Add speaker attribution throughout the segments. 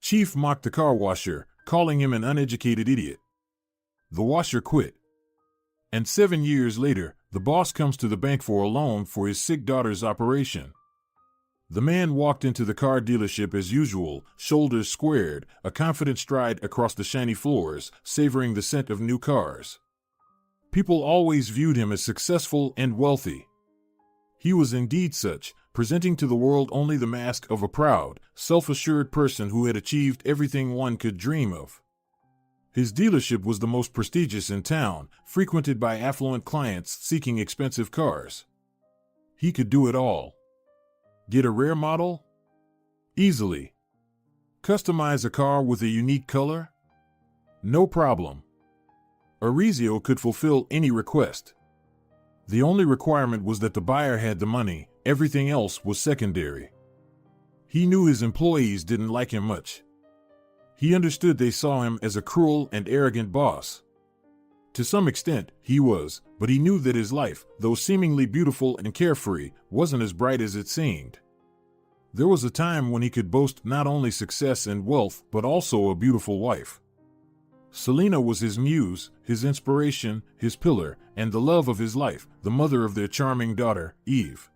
Speaker 1: Chief mocked the car washer, calling him an uneducated idiot. The washer quit. And 7 years later, the boss comes to the bank for a loan for his sick daughter's operation. The man walked into the car dealership as usual, shoulders squared, a confident stride across the shiny floors, savoring the scent of new cars. People always viewed him as successful and wealthy. He was indeed such, presenting to the world only the mask of a proud, self-assured person who had achieved everything one could dream of. His dealership was the most prestigious in town, frequented by affluent clients seeking expensive cars. He could do it all. Get a rare model? Easily. Customize a car with a unique color? No problem. Orizio could fulfill any request. The only requirement was that the buyer had the money, everything else was secondary. He knew his employees didn't like him much. He understood they saw him as a cruel and arrogant boss. To some extent, he was, but he knew that his life, though seemingly beautiful and carefree, wasn't as bright as it seemed. There was a time when he could boast not only success and wealth, but also a beautiful wife. Selina was his muse, his inspiration, his pillar, and the love of his life, the mother of their charming daughter, Eve.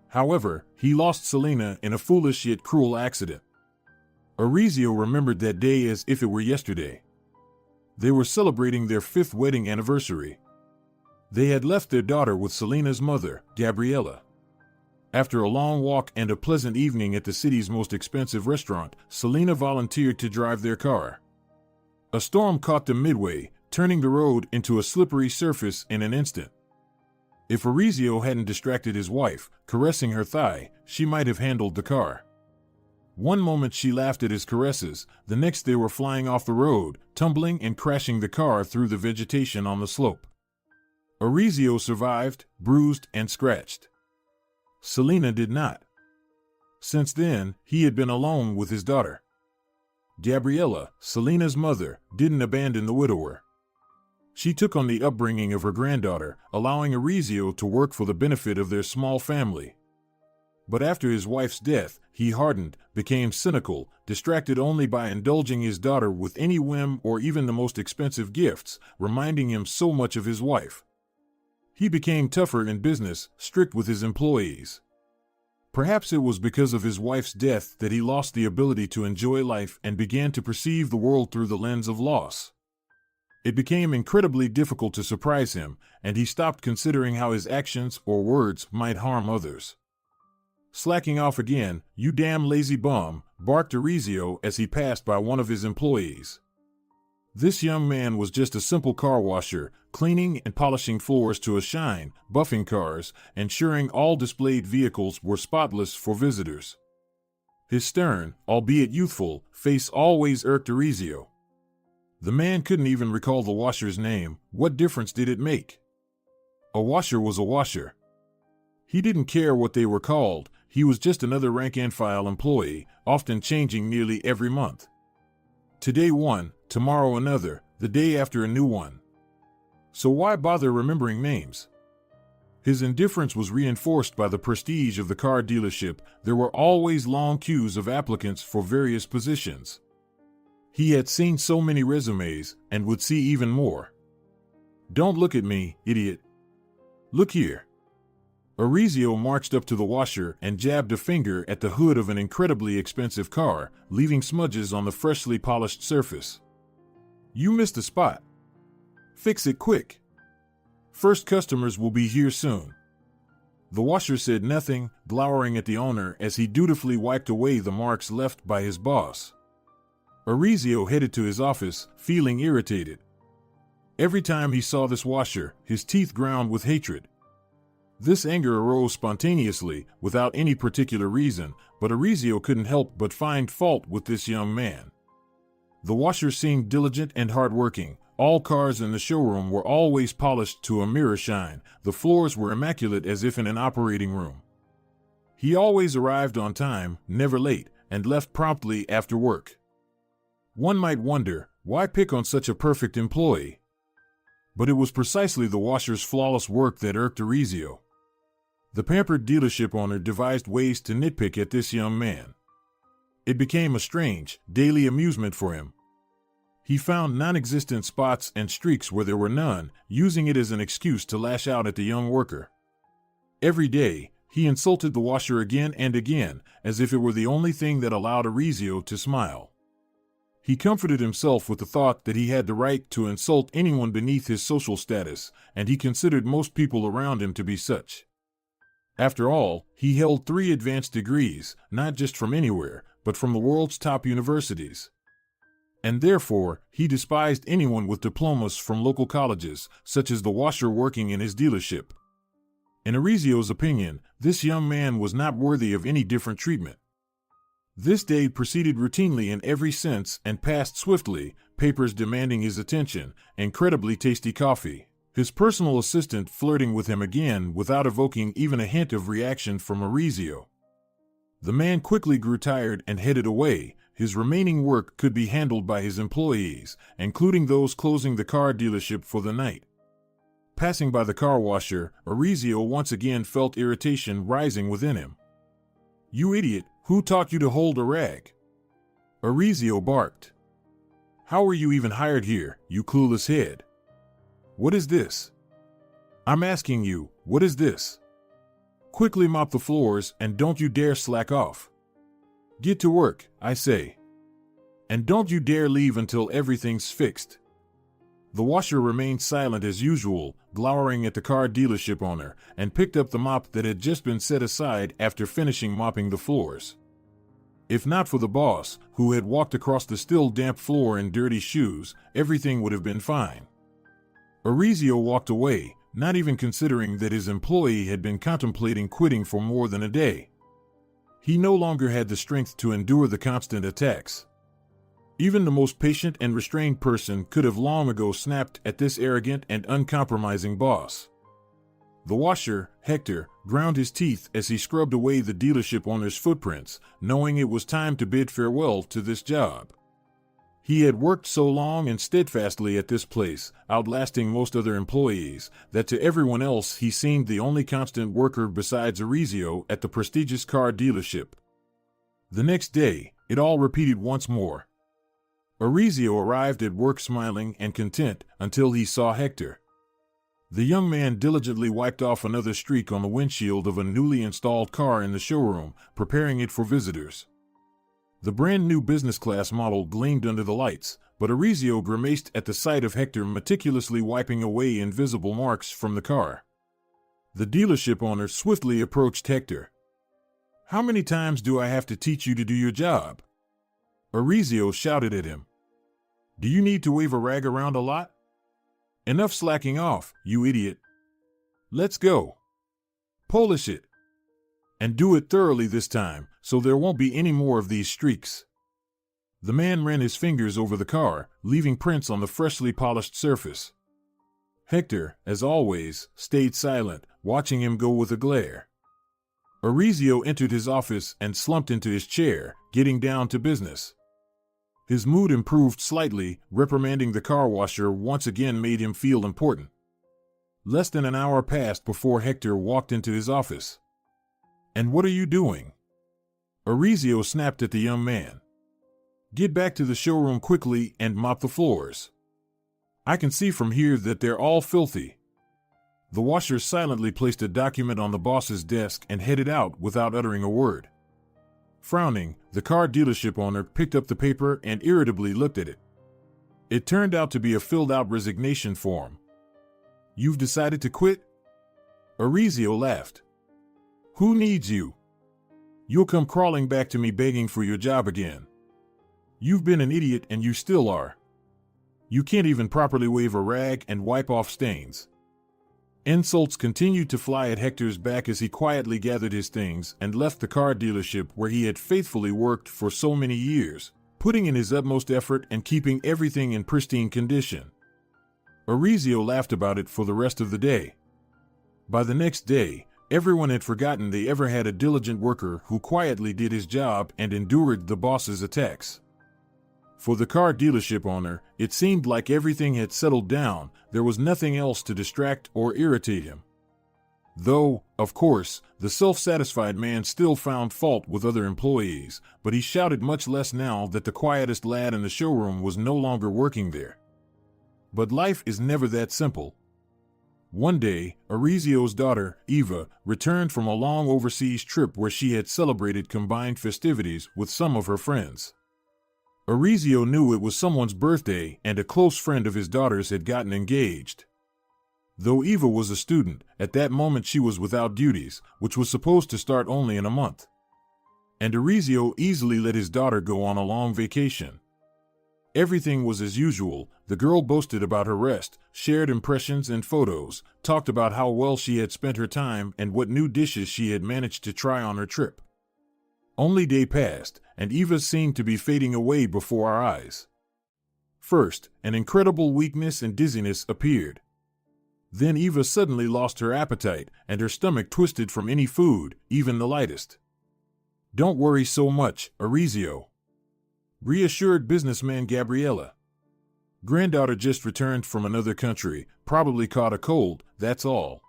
Speaker 1: However, he lost Selina in a foolish yet cruel accident. Orizio remembered that day as if it were yesterday. They were celebrating their 5th wedding anniversary. They had left their daughter with Selina's mother, Gabriella. After a long walk and a pleasant evening at the city's most expensive restaurant, Selina volunteered to drive their car. A storm caught them midway, turning the road into a slippery surface in an instant. If Orizio hadn't distracted his wife, caressing her thigh, she might have handled the car. One moment she laughed at his caresses, the next they were flying off the road, tumbling and crashing the car through the vegetation on the slope. Orizio survived, bruised and scratched. Selina did not. Since then, he had been alone with his daughter. Gabriella, Selina's mother, didn't abandon the widower. She took on the upbringing of her granddaughter, allowing Orizio to work for the benefit of their small family. But after his wife's death, he hardened, became cynical, distracted only by indulging his daughter with any whim or even the most expensive gifts, reminding him so much of his wife. He became tougher in business, strict with his employees. Perhaps it was because of his wife's death that he lost the ability to enjoy life and began to perceive the world through the lens of loss. It became incredibly difficult to surprise him, and he stopped considering how his actions or words might harm others. Slacking off again, "You damn lazy bum," barked Orizio as he passed by one of his employees. This young man was just a simple car washer, cleaning and polishing floors to a shine, buffing cars, ensuring all displayed vehicles were spotless for visitors. His stern, albeit youthful, face always irked Orizio. The man couldn't even recall the washer's name. What difference did it make? A washer was a washer. He didn't care what they were called. He was just another rank-and-file employee, often changing nearly every month. Today one, tomorrow another, the day after a new one. So why bother remembering names? His indifference was reinforced by the prestige of the car dealership. There were always long queues of applicants for various positions. He had seen so many resumes, and would see even more. "Don't look at me, idiot. Look here." Orizio marched up to the washer and jabbed a finger at the hood of an incredibly expensive car, leaving smudges on the freshly polished surface. "You missed a spot. Fix it quick. First customers will be here soon." The washer said nothing, glowering at the owner as he dutifully wiped away the marks left by his boss. Orizio headed to his office, feeling irritated. Every time he saw this washer, his teeth ground with hatred. This anger arose spontaneously, without any particular reason, but Orizio couldn't help but find fault with this young man. The washer seemed diligent and hardworking. All cars in the showroom were always polished to a mirror shine. The floors were immaculate as if in an operating room. He always arrived on time, never late, and left promptly after work. One might wonder, why pick on such a perfect employee? But it was precisely the washer's flawless work that irked Orizio. The pampered dealership owner devised ways to nitpick at this young man. It became a strange, daily amusement for him. He found non-existent spots and streaks where there were none, using it as an excuse to lash out at the young worker. Every day, he insulted the washer again and again, as if it were the only thing that allowed Orizio to smile. He comforted himself with the thought that he had the right to insult anyone beneath his social status, and he considered most people around him to be such. After all, he held 3 advanced degrees, not just from anywhere, but from the world's top universities. And therefore, he despised anyone with diplomas from local colleges, such as the washer working in his dealership. In Orizio's opinion, this young man was not worthy of any different treatment. This day proceeded routinely in every sense and passed swiftly, papers demanding his attention, incredibly tasty coffee, his personal assistant flirting with him again without evoking even a hint of reaction from Orizio. The man quickly grew tired and headed away. His remaining work could be handled by his employees, including those closing the car dealership for the night. Passing by the car washer, Orizio once again felt irritation rising within him. "You idiot, who taught you to hold a rag?" Orizio barked. "How were you even hired here, you clueless head? What is this? I'm asking you, what is this? Quickly mop the floors and don't you dare slack off. Get to work, I say. And don't you dare leave until everything's fixed." The washer remained silent as usual, glowering at the car dealership owner, and picked up the mop that had just been set aside after finishing mopping the floors. If not for the boss, who had walked across the still damp floor in dirty shoes, everything would have been fine. Orizio walked away, not even considering that his employee had been contemplating quitting for more than a day. He no longer had the strength to endure the constant attacks. Even the most patient and restrained person could have long ago snapped at this arrogant and uncompromising boss. The washer, Hector, ground his teeth as he scrubbed away the dealership owner's footprints, knowing it was time to bid farewell to this job. He had worked so long and steadfastly at this place, outlasting most other employees, that to everyone else he seemed the only constant worker besides Orizio at the prestigious car dealership. The next day, it all repeated once more. Orizio arrived at work smiling and content until he saw Hector. The young man diligently wiped off another streak on the windshield of a newly installed car in the showroom, preparing it for visitors. The brand new business class model gleamed under the lights, but Orizio grimaced at the sight of Hector meticulously wiping away invisible marks from the car. The dealership owner swiftly approached Hector. "How many times do I have to teach you to do your job?" Orizio shouted at him. "Do you need to wave a rag around a lot? Enough slacking off, you idiot. Let's go. Polish it. And do it thoroughly this time, so there won't be any more of these streaks." The man ran his fingers over the car, leaving prints on the freshly polished surface. Hector, as always, stayed silent, watching him go with a glare. Orizio entered his office and slumped into his chair, getting down to business. His mood improved slightly, reprimanding the car washer once again made him feel important. Less than an hour passed before Hector walked into his office. "And what are you doing?" Orizio snapped at the young man. "Get back to the showroom quickly and mop the floors. I can see from here that they're all filthy." The washer silently placed a document on the boss's desk and headed out without uttering a word. Frowning, the car dealership owner picked up the paper and irritably looked at it. It turned out to be a filled-out resignation form. "You've decided to quit?" Orizio laughed. "Who needs you? You'll come crawling back to me begging for your job again. You've been an idiot and you still are. You can't even properly wave a rag and wipe off stains." Insults continued to fly at Hector's back as he quietly gathered his things and left the car dealership where he had faithfully worked for so many years, putting in his utmost effort and keeping everything in pristine condition. Orizio laughed about it for the rest of the day. By the next day, everyone had forgotten they ever had a diligent worker who quietly did his job and endured the boss's attacks. For the car dealership owner, it seemed like everything had settled down. There was nothing else to distract or irritate him. Though, of course, the self-satisfied man still found fault with other employees, but he shouted much less now that the quietest lad in the showroom was no longer working there. But life is never that simple. One day, Orizio's daughter, Eva, returned from a long overseas trip where she had celebrated combined festivities with some of her friends. Orizio knew it was someone's birthday and a close friend of his daughter's had gotten engaged. Though Eva was a student, at that moment she was without duties, which was supposed to start only in a month. And Orizio easily let his daughter go on a long vacation. Everything was as usual. The girl boasted about her rest, shared impressions and photos, talked about how well she had spent her time and what new dishes she had managed to try on her trip. Only day passed, and Eva seemed to be fading away before our eyes. First, an incredible weakness and dizziness appeared. Then Eva suddenly lost her appetite, and her stomach twisted from any food, even the lightest. "Don't worry so much, Orizio," reassured businessman Gabriella. "Granddaughter just returned from another country, probably caught a cold, that's all."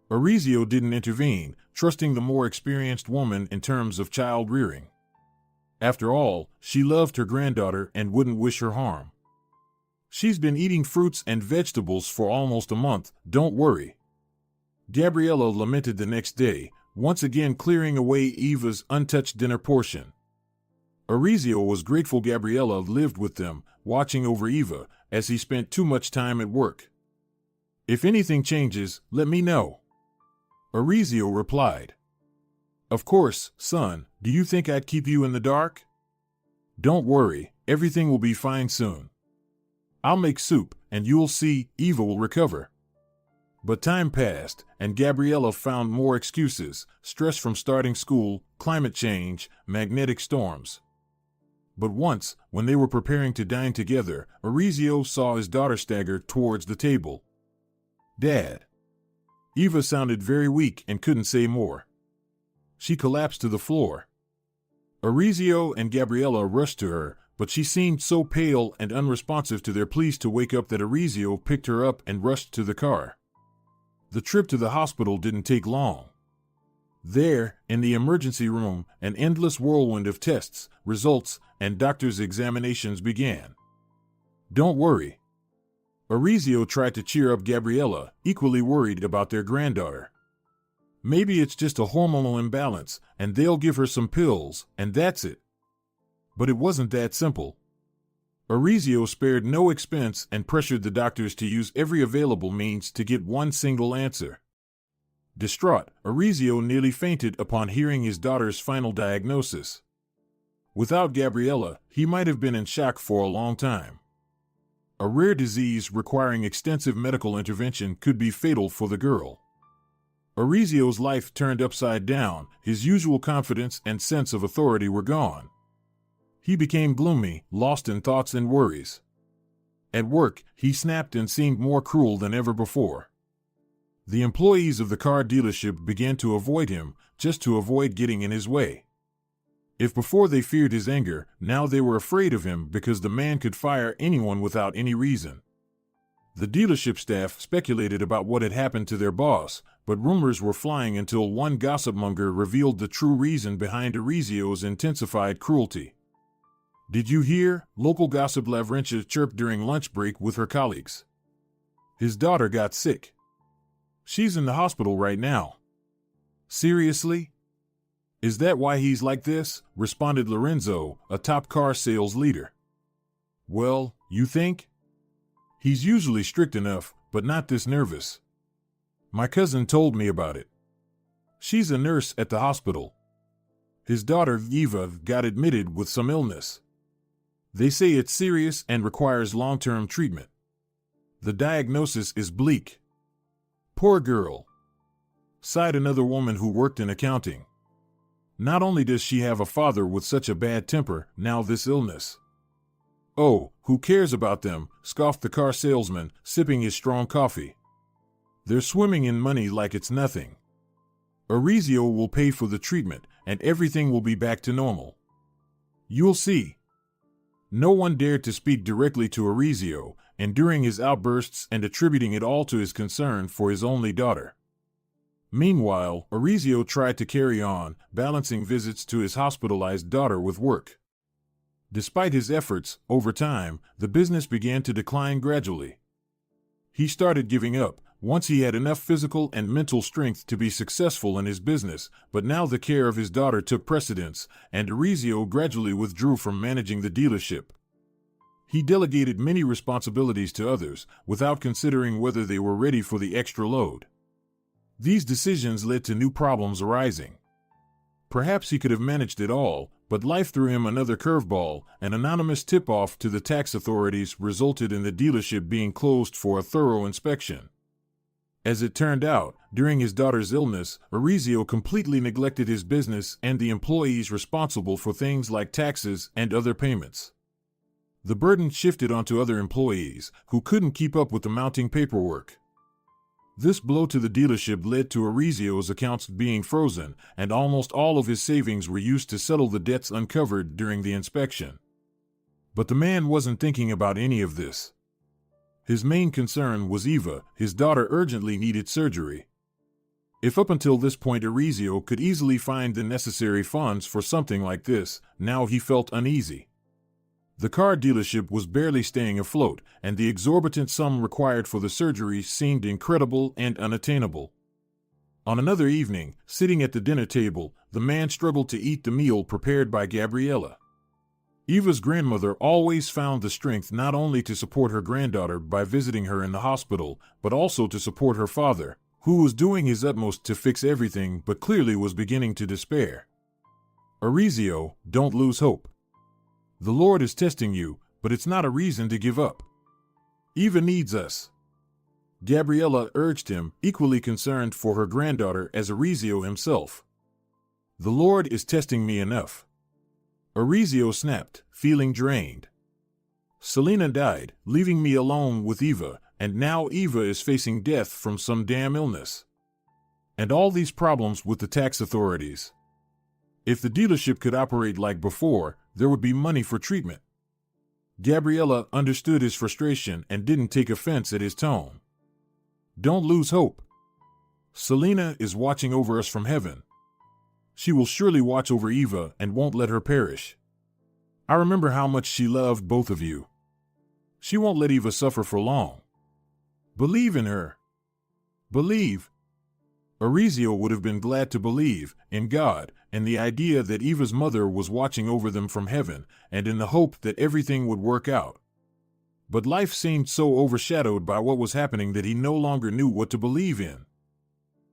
Speaker 1: Orizio didn't intervene, trusting the more experienced woman in terms of child rearing. After all, she loved her granddaughter and wouldn't wish her harm. "She's been eating fruits and vegetables for almost a month, don't worry," Gabriella lamented the next day, once again clearing away Eva's untouched dinner portion. Orizio was grateful Gabriella lived with them, watching over Eva, as he spent too much time at work. "If anything changes, let me know," Orizio replied. "Of course, son, do you think I'd keep you in the dark? Don't worry, everything will be fine soon. I'll make soup, and you'll see, Eva will recover." But time passed, and Gabriella found more excuses: stress from starting school, climate change, magnetic storms. But once, when they were preparing to dine together, Orizio saw his daughter stagger towards the table. "Dad." Eva sounded very weak and couldn't say more. She collapsed to the floor. Orizio and Gabriella rushed to her, but she seemed so pale and unresponsive to their pleas to wake up that Orizio picked her up and rushed to the car. The trip to the hospital didn't take long. There, in the emergency room, an endless whirlwind of tests, results, and doctors' examinations began. "Don't worry." Orizio tried to cheer up Gabriella, equally worried about their granddaughter. "Maybe it's just a hormonal imbalance, and they'll give her some pills, and that's it." But it wasn't that simple. Orizio spared no expense and pressured the doctors to use every available means to get one single answer. Distraught, Orizio nearly fainted upon hearing his daughter's final diagnosis. Without Gabriella, he might have been in shock for a long time. A rare disease requiring extensive medical intervention could be fatal for the girl. Orizio's life turned upside down, his usual confidence and sense of authority were gone. He became gloomy, lost in thoughts and worries. At work, he snapped and seemed more cruel than ever before. The employees of the car dealership began to avoid him, just to avoid getting in his way. If before they feared his anger, now they were afraid of him because the man could fire anyone without any reason. The dealership staff speculated about what had happened to their boss, but rumors were flying until one gossipmonger revealed the true reason behind Orizio's intensified cruelty. "Did you hear?" Local gossip Lavrentia chirped during lunch break with her colleagues. "His daughter got sick. She's in the hospital right now." "Seriously? Is that why he's like this?" responded Lorenzo, a top car sales leader. "Well, you think? He's usually strict enough, but not this nervous. My cousin told me about it. She's a nurse at the hospital. His daughter, Eva, got admitted with some illness. They say it's serious and requires long-term treatment. The diagnosis is bleak." "Poor girl," sighed another woman who worked in accounting. "Not only does she have a father with such a bad temper, now this illness." "Oh, who cares about them?" scoffed the car salesman, sipping his strong coffee. "They're swimming in money like it's nothing. Orizio will pay for the treatment, and everything will be back to normal. You'll see." No one dared to speak directly to Orizio, enduring his outbursts and attributing it all to his concern for his only daughter. Meanwhile, Orizio tried to carry on, balancing visits to his hospitalized daughter with work. Despite his efforts, over time, the business began to decline gradually. He started giving up, once he had enough physical and mental strength to be successful in his business, but now the care of his daughter took precedence, and Orizio gradually withdrew from managing the dealership. He delegated many responsibilities to others, without considering whether they were ready for the extra load. These decisions led to new problems arising. Perhaps he could have managed it all, but life threw him another curveball. An anonymous tip-off to the tax authorities resulted in the dealership being closed for a thorough inspection. As it turned out, during his daughter's illness, Orizio completely neglected his business and the employees responsible for things like taxes and other payments. The burden shifted onto other employees, who couldn't keep up with the mounting paperwork. This blow to the dealership led to Orizio's accounts being frozen, and almost all of his savings were used to settle the debts uncovered during the inspection. But the man wasn't thinking about any of this. His main concern was Eva. His daughter urgently needed surgery. If up until this point Orizio could easily find the necessary funds for something like this, now he felt uneasy. The car dealership was barely staying afloat, and the exorbitant sum required for the surgery seemed incredible and unattainable. On another evening, sitting at the dinner table, the man struggled to eat the meal prepared by Gabriella. Eva's grandmother always found the strength not only to support her granddaughter by visiting her in the hospital, but also to support her father, who was doing his utmost to fix everything but clearly was beginning to despair. Orizio, don't lose hope. The Lord is testing you, but it's not a reason to give up. Eva needs us. Gabriella urged him, equally concerned for her granddaughter as Orizio himself. The Lord is testing me enough. Orizio snapped, feeling drained. Selena died, leaving me alone with Eva, and now Eva is facing death from some damn illness. And all these problems with the tax authorities. If the dealership could operate like before, there would be money for treatment. Gabriella understood his frustration and didn't take offense at his tone. Don't lose hope. Selena is watching over us from heaven. She will surely watch over Eva and won't let her perish. I remember how much she loved both of you. She won't let Eva suffer for long. Believe in her. Believe. Orizio would have been glad to believe in God and the idea that Eva's mother was watching over them from heaven, and in the hope that everything would work out. But life seemed so overshadowed by what was happening that he no longer knew what to believe in.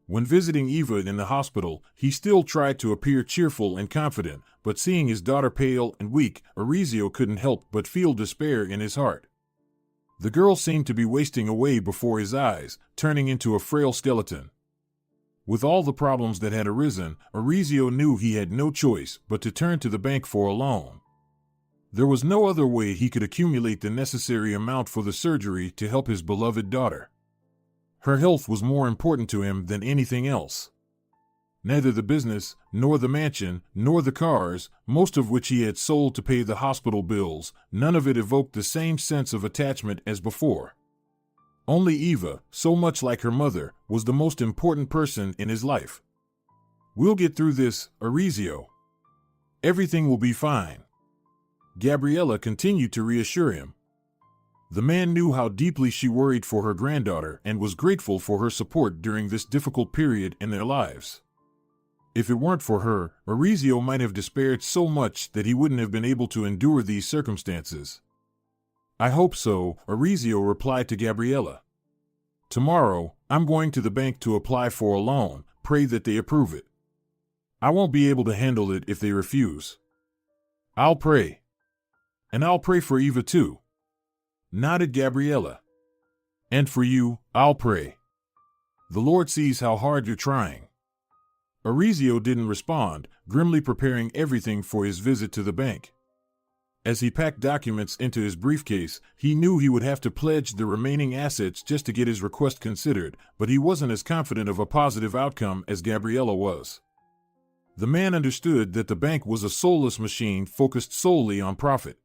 Speaker 1: When visiting Eva in the hospital, he still tried to appear cheerful and confident, but seeing his daughter pale and weak, Orizio couldn't help but feel despair in his heart. The girl seemed to be wasting away before his eyes, turning into a frail skeleton. With all the problems that had arisen, Orizio knew he had no choice but to turn to the bank for a loan. There was no other way he could accumulate the necessary amount for the surgery to help his beloved daughter. Her health was more important to him than anything else. Neither the business, nor the mansion, nor the cars, most of which he had sold to pay the hospital bills, none of it evoked the same sense of attachment as before. Only Eva, so much like her mother, was the most important person in his life. We'll get through this, Orizio. Everything will be fine. Gabriella continued to reassure him. The man knew how deeply she worried for her granddaughter and was grateful for her support during this difficult period in their lives. If it weren't for her, Orizio might have despaired so much that he wouldn't have been able to endure these circumstances. I hope so, Orizio replied to Gabriella. Tomorrow, I'm going to the bank to apply for a loan, pray that they approve it. I won't be able to handle it if they refuse. I'll pray. And I'll pray for Eva too. Nodded Gabriella. And for you, I'll pray. The Lord sees how hard you're trying. Orizio didn't respond, grimly preparing everything for his visit to the bank. As he packed documents into his briefcase, he knew he would have to pledge the remaining assets just to get his request considered, but he wasn't as confident of a positive outcome as Gabriella was. The man understood that the bank was a soulless machine focused solely on profit.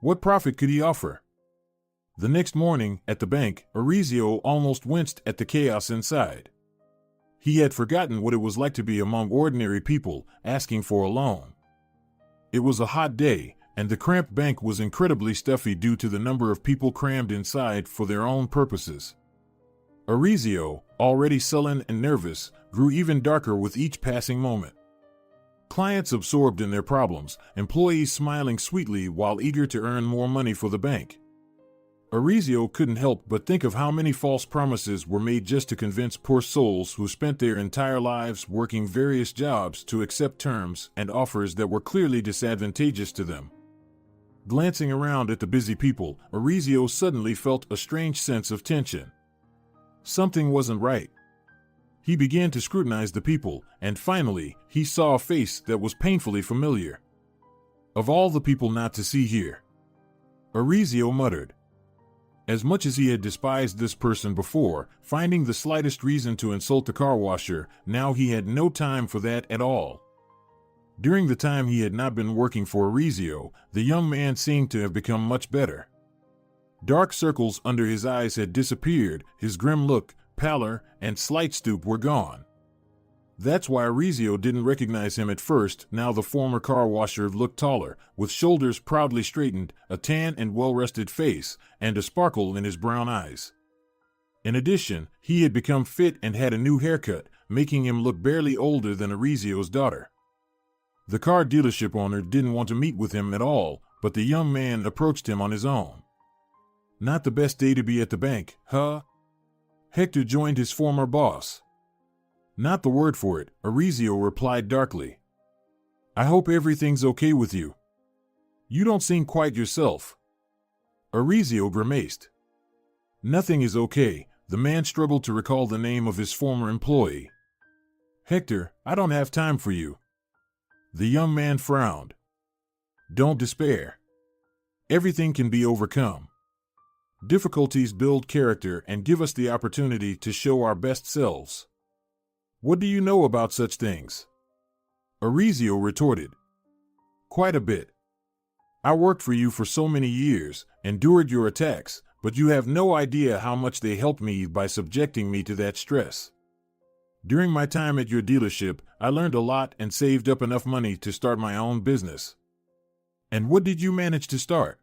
Speaker 1: What profit could he offer? The next morning, at the bank, Orizio almost winced at the chaos inside. He had forgotten what it was like to be among ordinary people asking for a loan. It was a hot day, and the cramped bank was incredibly stuffy due to the number of people crammed inside for their own purposes. Orizio, already sullen and nervous, grew even darker with each passing moment. Clients absorbed in their problems, employees smiling sweetly while eager to earn more money for the bank. Orizio couldn't help but think of how many false promises were made just to convince poor souls who spent their entire lives working various jobs to accept terms and offers that were clearly disadvantageous to them. Glancing around at the busy people, Orizio suddenly felt a strange sense of tension. Something wasn't right. He began to scrutinize the people, and finally, he saw a face that was painfully familiar. Of all the people not to see here, Orizio muttered. As much as he had despised this person before, finding the slightest reason to insult the car washer, now he had no time for that at all. During the time he had not been working for Orizio, the young man seemed to have become much better. Dark circles under his eyes had disappeared, his grim look, pallor, and slight stoop were gone. That's why Orizio didn't recognize him at first. Now the former car washer looked taller, with shoulders proudly straightened, a tan and well-rested face, and a sparkle in his brown eyes. In addition, he had become fit and had a new haircut, making him look barely older than Orizio's daughter. The car dealership owner didn't want to meet with him at all, but the young man approached him on his own. Not the best day to be at the bank, huh? Hector joined his former boss. Not the word for it, Orizio replied darkly. I hope everything's okay with you. You don't seem quite yourself. Orizio grimaced. Nothing is okay. The man struggled to recall the name of his former employee. Hector, I don't have time for you. The young man frowned. Don't despair. Everything can be overcome. Difficulties build character and give us the opportunity to show our best selves. What do you know about such things? Orizio retorted. Quite a bit. I worked for you for so many years, endured your attacks, but you have no idea how much they helped me by subjecting me to that stress. During my time at your dealership, I learned a lot and saved up enough money to start my own business. And what did you manage to start?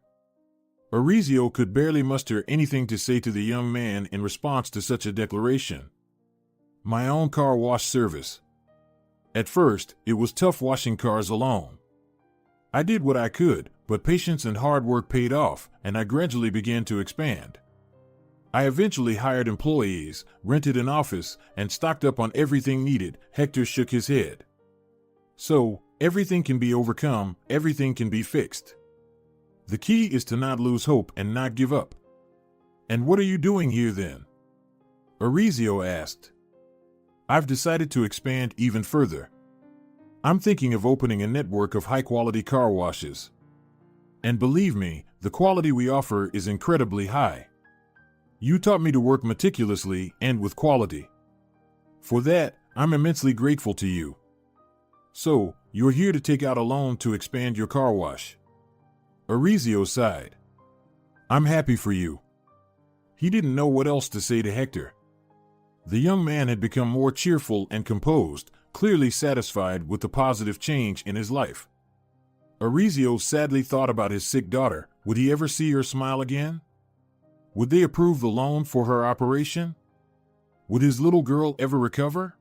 Speaker 1: Orizio could barely muster anything to say to the young man in response to such a declaration. My own car wash service. At first, it was tough washing cars alone. I did what I could, but patience and hard work paid off, and I gradually began to expand. I eventually hired employees, rented an office, and stocked up on everything needed. Hector shook his head. So, everything can be overcome, everything can be fixed. The key is to not lose hope and not give up. And what are you doing here then? Orizio asked. I've decided to expand even further. I'm thinking of opening a network of high-quality car washes. And believe me, the quality we offer is incredibly high. You taught me to work meticulously and with quality. For that, I'm immensely grateful to you. So, you're here to take out a loan to expand your car wash. Orizio sighed. I'm happy for you. He didn't know what else to say to Hector. The young man had become more cheerful and composed, clearly satisfied with the positive change in his life. Orizio sadly thought about his sick daughter. Would he ever see her smile again? Would they approve the loan for her operation? Would his little girl ever recover?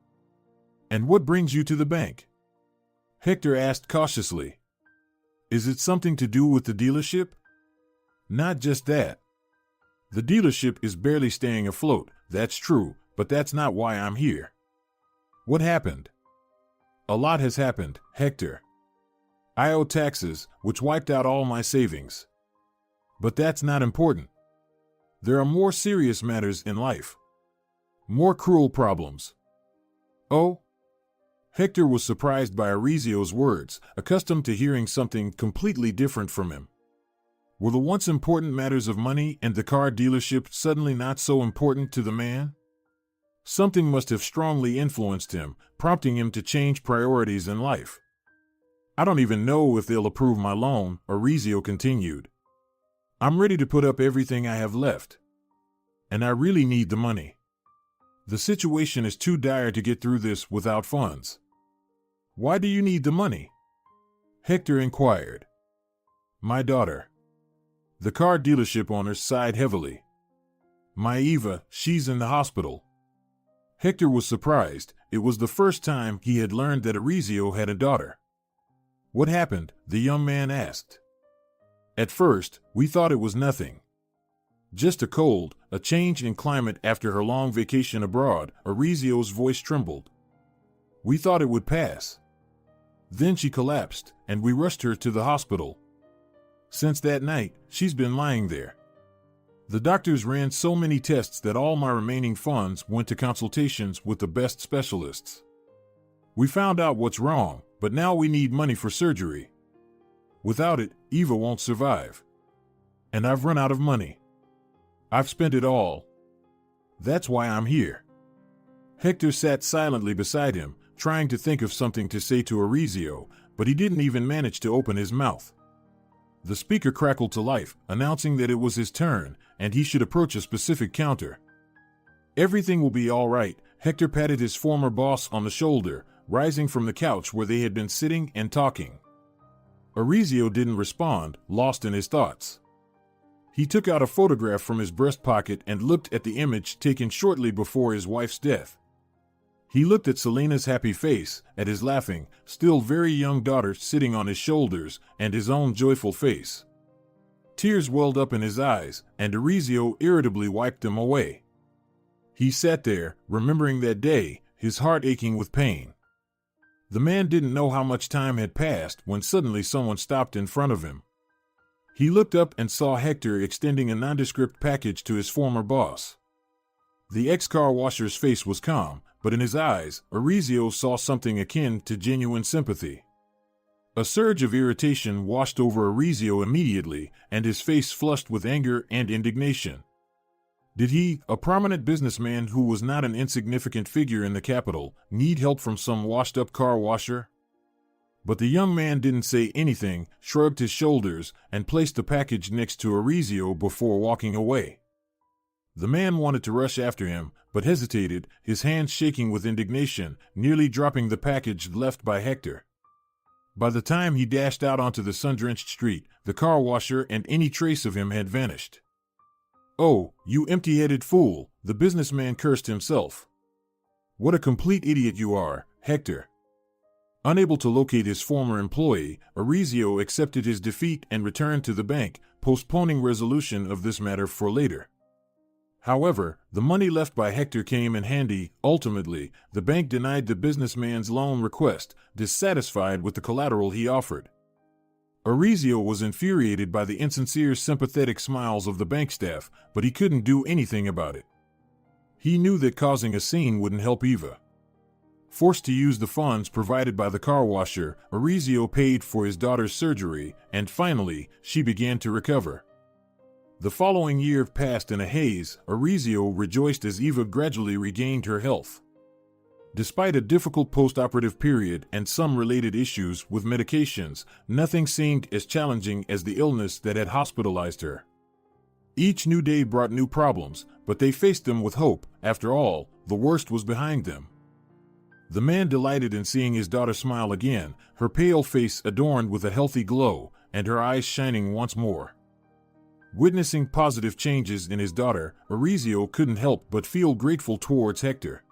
Speaker 1: And what brings you to the bank? Hector asked cautiously. Is it something to do with the dealership? Not just that. The dealership is barely staying afloat, that's true, but that's not why I'm here. What happened? A lot has happened, Hector. I owe taxes, which wiped out all my savings. But that's not important. There are more serious matters in life. More cruel problems. Oh? Hector was surprised by Orizio's words, accustomed to hearing something completely different from him. Were the once important matters of money and the car dealership suddenly not so important to the man? Something must have strongly influenced him, prompting him to change priorities in life. I don't even know if they'll approve my loan, Orizio continued. I'm ready to put up everything I have left. And I really need the money. The situation is too dire to get through this without funds. Why do you need the money? Hector inquired. My daughter. The car dealership owner sighed heavily. My Eva, she's in the hospital. Hector was surprised. It was the first time he had learned that Orizio had a daughter. What happened? The young man asked. At first, we thought it was nothing. Just a cold, a change in climate after her long vacation abroad. Orizio's voice trembled. We thought it would pass. Then she collapsed, and we rushed her to the hospital. Since that night, she's been lying there. The doctors ran so many tests that all my remaining funds went to consultations with the best specialists. We found out what's wrong, but now we need money for surgery. Without it, Eva won't survive. And I've run out of money. I've spent it all. That's why I'm here. Hector sat silently beside him, trying to think of something to say to Orizio, but he didn't even manage to open his mouth. The speaker crackled to life, announcing that it was his turn, and he should approach a specific counter. Everything will be all right. Hector patted his former boss on the shoulder, rising from the couch where they had been sitting and talking. Orizio didn't respond, lost in his thoughts. He took out a photograph from his breast pocket and looked at the image taken shortly before his wife's death. He looked at Selena's happy face, at his laughing, still very young daughter sitting on his shoulders, and his own joyful face. Tears welled up in his eyes, and Orizio irritably wiped them away. He sat there, remembering that day, his heart aching with pain. The man didn't know how much time had passed when suddenly someone stopped in front of him. He looked up and saw Hector extending a nondescript package to his former boss. The ex-car washer's face was calm, but in his eyes, Orizio saw something akin to genuine sympathy. A surge of irritation washed over Orizio immediately, and his face flushed with anger and indignation. Did he, a prominent businessman who was not an insignificant figure in the capital, need help from some washed-up car washer? But the young man didn't say anything, shrugged his shoulders, and placed the package next to Orizio before walking away. The man wanted to rush after him, but hesitated, his hands shaking with indignation, nearly dropping the package left by Hector. By the time he dashed out onto the sun-drenched street, the car washer and any trace of him had vanished. Oh, you empty-headed fool, the businessman cursed himself. What a complete idiot you are, Hector. Unable to locate his former employee, Orizio accepted his defeat and returned to the bank, postponing resolution of this matter for later. However, the money left by Hector came in handy. Ultimately, the bank denied the businessman's loan request, dissatisfied with the collateral he offered. Orizio was infuriated by the insincere, sympathetic smiles of the bank staff, but he couldn't do anything about it. He knew that causing a scene wouldn't help Eva. Forced to use the funds provided by the car washer, Orizio paid for his daughter's surgery, and finally, she began to recover. The following year passed in a haze. Orizio rejoiced as Eva gradually regained her health. Despite a difficult post-operative period and some related issues with medications, nothing seemed as challenging as the illness that had hospitalized her. Each new day brought new problems, but they faced them with hope. After all, the worst was behind them. The man delighted in seeing his daughter smile again, her pale face adorned with a healthy glow, and her eyes shining once more. Witnessing positive changes in his daughter, Orizio couldn't help but feel grateful towards Hector.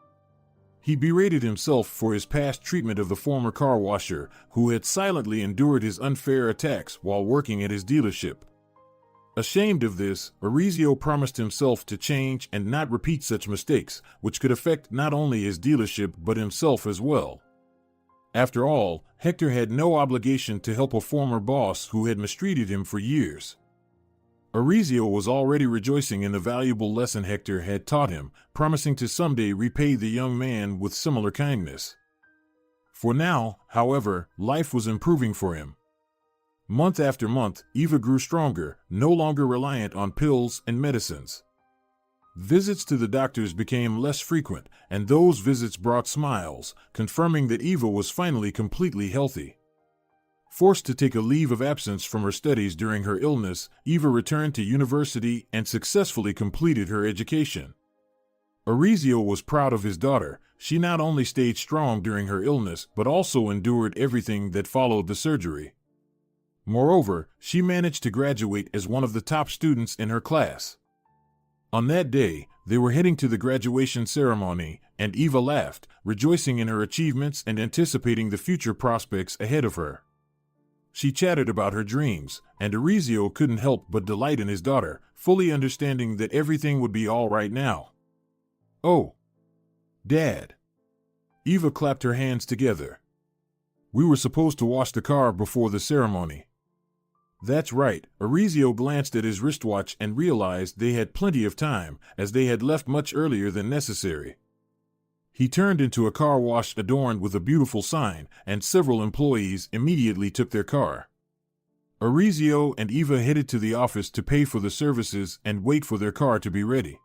Speaker 1: He berated himself for his past treatment of the former car washer, who had silently endured his unfair attacks while working at his dealership. Ashamed of this, Orizio promised himself to change and not repeat such mistakes, which could affect not only his dealership but himself as well. After all, Hector had no obligation to help a former boss who had mistreated him for years. Orizio was already rejoicing in the valuable lesson Hector had taught him, promising to someday repay the young man with similar kindness. For now, however, life was improving for him. Month after month, Eva grew stronger, no longer reliant on pills and medicines. Visits to the doctors became less frequent, and those visits brought smiles, confirming that Eva was finally completely healthy. Forced to take a leave of absence from her studies during her illness, Eva returned to university and successfully completed her education. Orizio was proud of his daughter. She not only stayed strong during her illness, but also endured everything that followed the surgery. Moreover, she managed to graduate as one of the top students in her class. On that day, they were heading to the graduation ceremony, and Eva laughed, rejoicing in her achievements and anticipating the future prospects ahead of her. She chatted about her dreams, and Orizio couldn't help but delight in his daughter, fully understanding that everything would be all right now. "Oh, Dad." Eva clapped her hands together. "We were supposed to wash the car before the ceremony." "That's right." Orizio glanced at his wristwatch and realized they had plenty of time, as they had left much earlier than necessary. He turned into a car wash adorned with a beautiful sign, and several employees immediately took their car. Orizio and Eva headed to the office to pay for the services and wait for their car to be ready.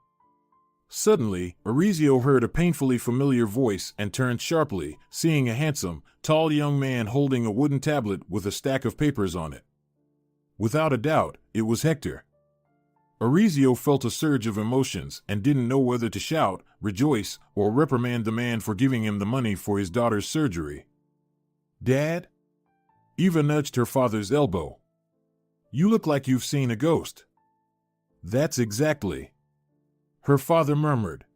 Speaker 1: Suddenly, Orizio heard a painfully familiar voice and turned sharply, seeing a handsome, tall young man holding a wooden tablet with a stack of papers on it. Without a doubt, it was Hector. Orizio felt a surge of emotions and didn't know whether to shout, rejoice, or reprimand the man for giving him the money for his daughter's surgery. "Dad?" Eva nudged her father's elbow. "You look like you've seen a ghost." "That's exactly," her father murmured.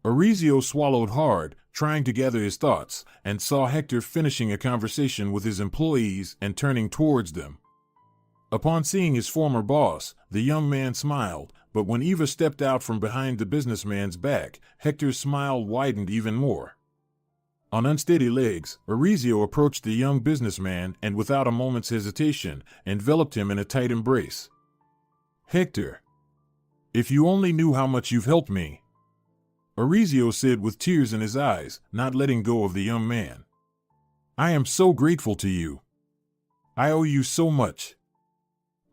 Speaker 1: Orizio swallowed hard, trying to gather his thoughts, and saw Hector finishing a conversation with his employees and turning towards them. Upon seeing his former boss, the young man smiled, but when Eva stepped out from behind the businessman's back, Hector's smile widened even more. On unsteady legs, Orizio approached the young businessman and without a moment's hesitation, enveloped him in a tight embrace. "Hector, if you only knew how much you've helped me," Orizio said with tears in his eyes, not letting go of the young man. "I am so grateful to you. I owe you so much."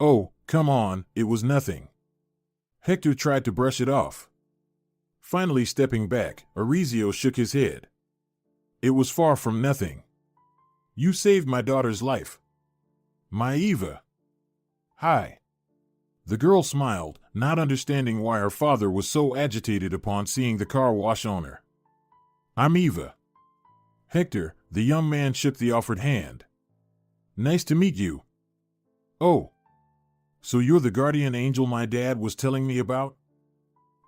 Speaker 1: "Oh, come on, it was nothing." Hector tried to brush it off. Finally stepping back, Orizio shook his head. "It was far from nothing. You saved my daughter's life. My Eva." "Hi." The girl smiled, not understanding why her father was so agitated upon seeing the car wash owner. "I'm Eva." "Hector," the young man shook the offered hand. "Nice to meet you." "Oh. So you're the guardian angel my dad was telling me about?"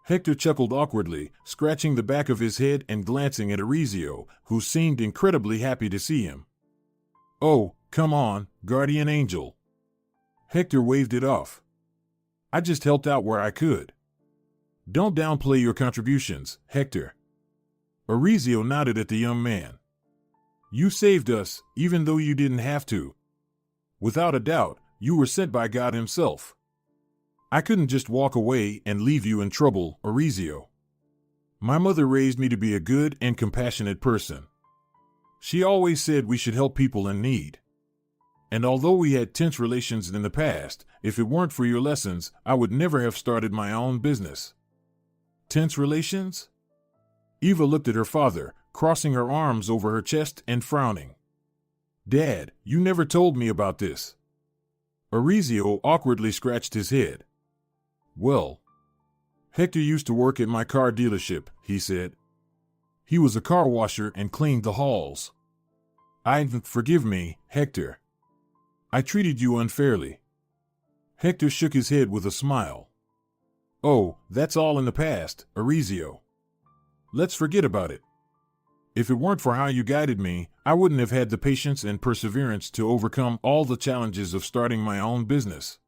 Speaker 1: Hector chuckled awkwardly, scratching the back of his head and glancing at Orizio, who seemed incredibly happy to see him. "Oh, come on, guardian angel." Hector waved it off. "I just helped out where I could." "Don't downplay your contributions, Hector." Orizio nodded at the young man. "You saved us, even though you didn't have to. Without a doubt, you were sent by God himself. I couldn't just walk away and leave you in trouble, Orizio. My mother raised me to be a good and compassionate person. She always said we should help people in need. And although we had tense relations in the past, if it weren't for your lessons, I would never have started my own business." "Tense relations?" Eva looked at her father, crossing her arms over her chest and frowning. "Dad, you never told me about this." Orizio awkwardly scratched his head. "Well, Hector used to work at my car dealership," he said. "He was a car washer and cleaned the halls. Forgive me, Hector. I treated you unfairly." Hector shook his head with a smile. "Oh, that's all in the past, Orizio. Let's forget about it. If it weren't for how you guided me, I wouldn't have had the patience and perseverance to overcome all the challenges of starting my own business.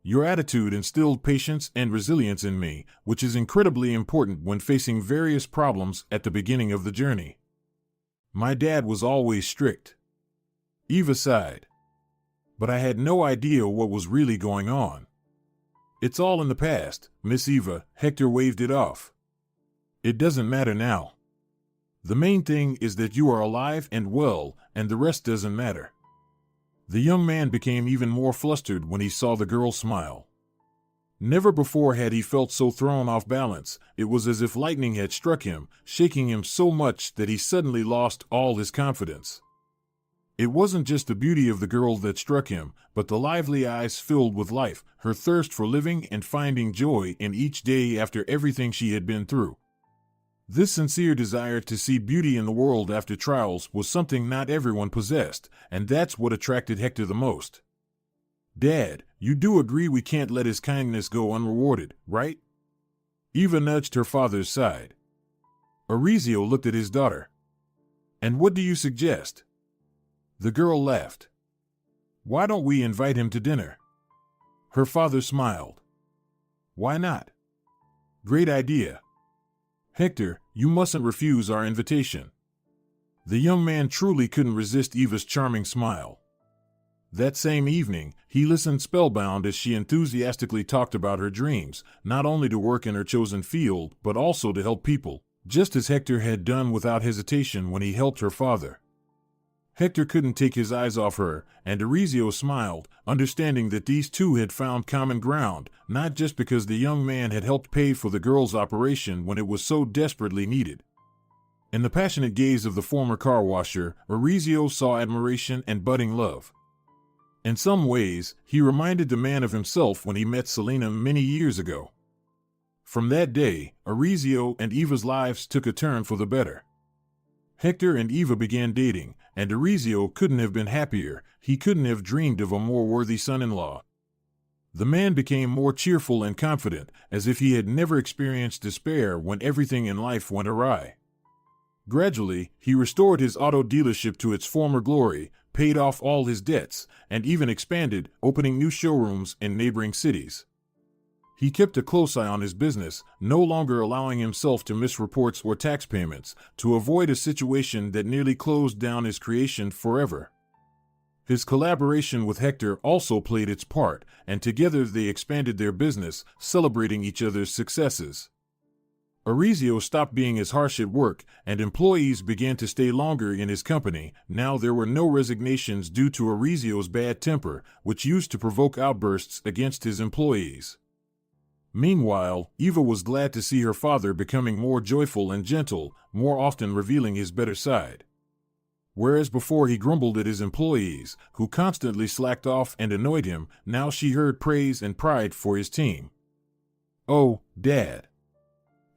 Speaker 1: Your attitude instilled patience and resilience in me, which is incredibly important when facing various problems at the beginning of the journey. My dad was always strict." Eva sighed. "But I had no idea what was really going on." "It's all in the past, Miss Eva," Hector waved it off. "It doesn't matter now. The main thing is that you are alive and well, and the rest doesn't matter." The young man became even more flustered when he saw the girl smile. Never before had he felt so thrown off balance. It was as if lightning had struck him, shaking him so much that he suddenly lost all his confidence. It wasn't just the beauty of the girl that struck him, but the lively eyes filled with life, her thirst for living and finding joy in each day after everything she had been through. This sincere desire to see beauty in the world after trials was something not everyone possessed, and that's what attracted Hector the most. "Dad, you do agree we can't let his kindness go unrewarded, right?" Eva nudged her father's side. Orizio looked at his daughter. "And what do you suggest?" The girl laughed. "Why don't we invite him to dinner?" Her father smiled. "Why not? Great idea. Hector, you mustn't refuse our invitation." The young man truly couldn't resist Eva's charming smile. That same evening, he listened spellbound as she enthusiastically talked about her dreams, not only to work in her chosen field, but also to help people, just as Hector had done without hesitation when he helped her father. Hector couldn't take his eyes off her, and Orizio smiled, understanding that these two had found common ground, not just because the young man had helped pay for the girl's operation when it was so desperately needed. In the passionate gaze of the former car washer, Orizio saw admiration and budding love. In some ways, he reminded the man of himself when he met Selena many years ago. From that day, Orizio and Eva's lives took a turn for the better. Hector and Eva began dating, and Orizio couldn't have been happier. He couldn't have dreamed of a more worthy son-in-law. The man became more cheerful and confident, as if he had never experienced despair when everything in life went awry. Gradually, he restored his auto dealership to its former glory, paid off all his debts, and even expanded, opening new showrooms in neighboring cities. He kept a close eye on his business, no longer allowing himself to miss reports or tax payments, to avoid a situation that nearly closed down his creation forever. His collaboration with Hector also played its part, and together they expanded their business, celebrating each other's successes. Orizio stopped being as harsh at work, and employees began to stay longer in his company. Now there were no resignations due to Orizio's bad temper, which used to provoke outbursts against his employees. Meanwhile, Eva was glad to see her father becoming more joyful and gentle, more often revealing his better side. Whereas before he grumbled at his employees, who constantly slacked off and annoyed him, now she heard praise and pride for his team. "Oh, Dad,"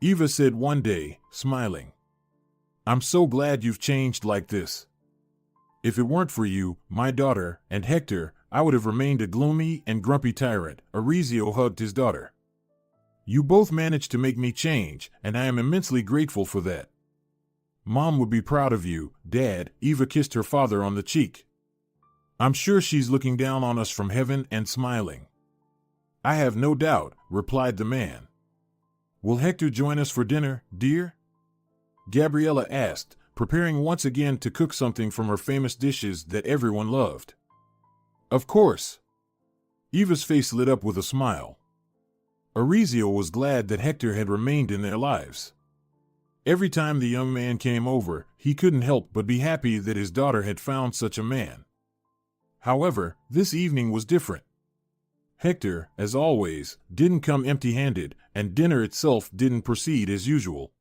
Speaker 1: Eva said one day, smiling. "I'm so glad you've changed like this. If it weren't for you, my daughter, and Hector, I would have remained a gloomy and grumpy tyrant." Orizio hugged his daughter. "You both managed to make me change, and I am immensely grateful for that. Mom would be proud of you, Dad." Eva kissed her father on the cheek. "I'm sure she's looking down on us from heaven and smiling." "I have no doubt," replied the man. "Will Hector join us for dinner, dear?" Gabriella asked, preparing once again to cook something from her famous dishes that everyone loved. "Of course." Eva's face lit up with a smile. Orizio was glad that Hector had remained in their lives. Every time the young man came over, he couldn't help but be happy that his daughter had found such a man. However, this evening was different. Hector, as always, didn't come empty-handed, and dinner itself didn't proceed as usual.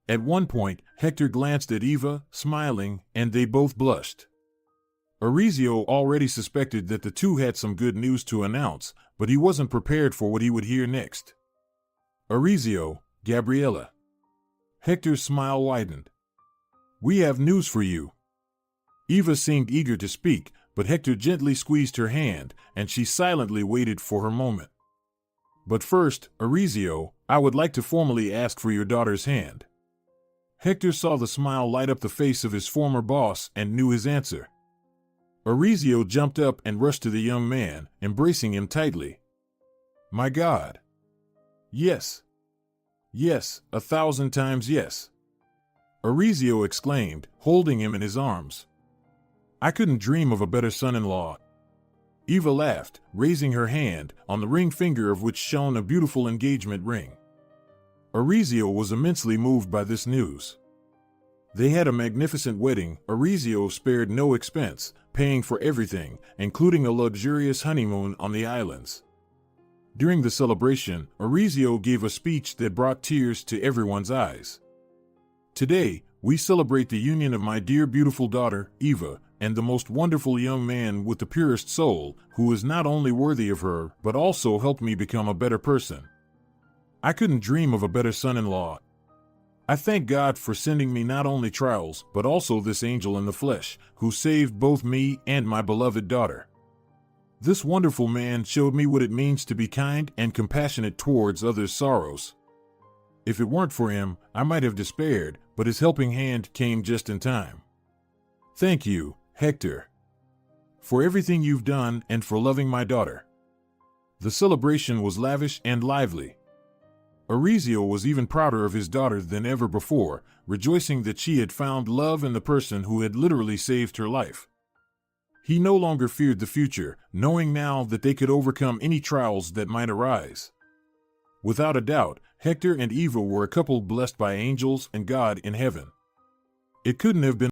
Speaker 1: At one point, Hector glanced at Eva, smiling, and they both blushed. Orizio already suspected that the two had some good news to announce, but he wasn't prepared for what he would hear next. "Orizio, Gabriella." Hector's smile widened. "We have news for you." Eva seemed eager to speak, but Hector gently squeezed her hand, and she silently waited for her moment. "But first, Orizio, I would like to formally ask for your daughter's hand." Hector saw the smile light up the face of his former boss and knew his answer. Orizio jumped up and rushed to the young man, embracing him tightly. "My God! Yes! Yes, 1,000 times yes!" Orizio exclaimed, holding him in his arms. "I couldn't dream of a better son-in-law." Eva laughed, raising her hand, on the ring finger of which shone a beautiful engagement ring. Orizio was immensely moved by this news. They had a magnificent wedding. Orizio spared no expense, paying for everything, including a luxurious honeymoon on the islands. During the celebration, Orizio gave a speech that brought tears to everyone's eyes. "Today, we celebrate the union of my dear beautiful daughter, Eva, and the most wonderful young man with the purest soul, who is not only worthy of her, but also helped me become a better person. I couldn't dream of a better son-in-law. I thank God for sending me not only trials, but also this angel in the flesh, who saved both me and my beloved daughter. This wonderful man showed me what it means to be kind and compassionate towards others' sorrows. If it weren't for him, I might have despaired, but his helping hand came just in time. Thank you, Hector, for everything you've done and for loving my daughter. The celebration was lavish and lively. Orizio was even prouder of his daughter than ever before, rejoicing that she had found love in the person who had literally saved her life. He no longer feared the future, knowing now that they could overcome any trials that might arise. Without a doubt, Hector and Eva were a couple blessed by angels and God in heaven. It couldn't have been